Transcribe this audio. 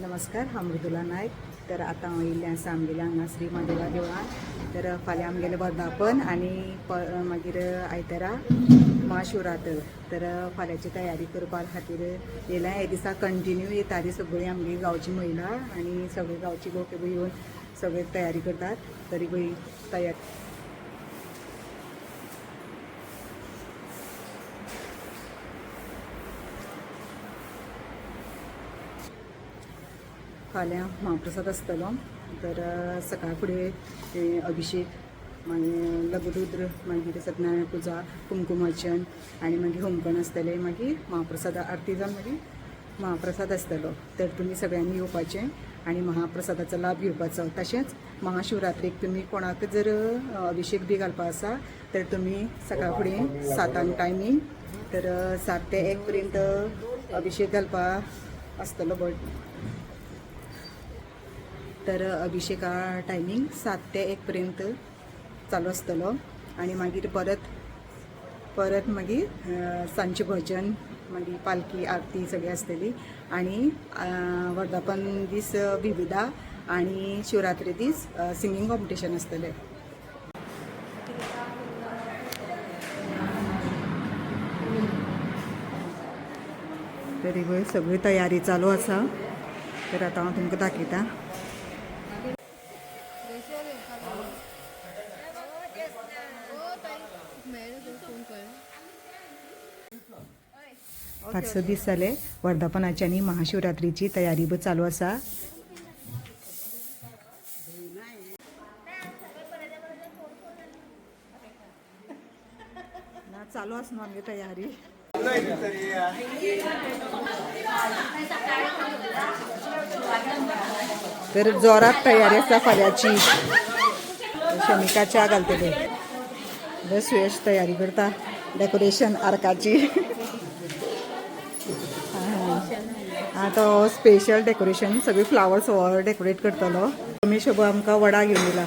नमस्कार, हांव मृदुला नायक. तर आता हांव येयल्लें आसा आमगेल्या हांगा श्री महादेवा देवळान. तर फाल्यां आमगेलें वर्धापन आनी मागीर आयतारा महाशिवरात्र. तर फाल्यांची तयारी करपा खातीर येयलां. हे दिसा कंटिन्यू येताली सगळीं आमगे गांवची महिला आनी सगळे गांवची लोक येवन सगळे तयारी करतात. तरी पळय तयारी फाल्यां महाप्रसाद आसतलो. तर सकाळ फुडें अभिषेक मागीर लघुरुद्र मागीर सत्यनारायण पुजा कुमकुमार्चन आनी मागीर होमकण आसतलें. मागीर महाप्रसाद आरती जावन मागीर महाप्रसाद आसतलो. तर तुमी सगळ्यांनी येवपाचें आनी महाप्रसादाचो लाभ घेवपाचो. तशेंच महाशिवरात्रेक तुमी कोणाक जर अभिषेक बी घालपा आसा तर तुमी सकाळ फुडें 7 टायमींग. तर 7 ते 1 पर्यंत अभिषेक घालपा आसतलो. तर अभिषेका टायमींग 7 ते 1 पर्यंत चालू आसतलो. आनी मागीर परत मागीर सांजचें भजन मागीर पालखी आरती सगळी आसतली. आनी वर्धापन दीस विविधा आनी शिवरात्री दीस सिंगींग कॉम्पिटिशन आसतलें. तरी पळय सगळी तयारी चालू आसा. तर आतां हांव तुमकां दाखयतां. पांच स दीस जाले वर्धापनाची आनी महाशिवरात्रीची तयारी बी चालू आसा. चालू आसा न्हू आमगे तयारी. तर जोरात तयारी आसा फाल्यांची. शमिका च्या घालतले. सुयश तयारी करता डेकोरेशन आर्काची. आता स्पेशल डेकोरेशन सगळे फ्लावर्स डेकोरेट करतलो. रमेश आमकां वडा घेवन येयला.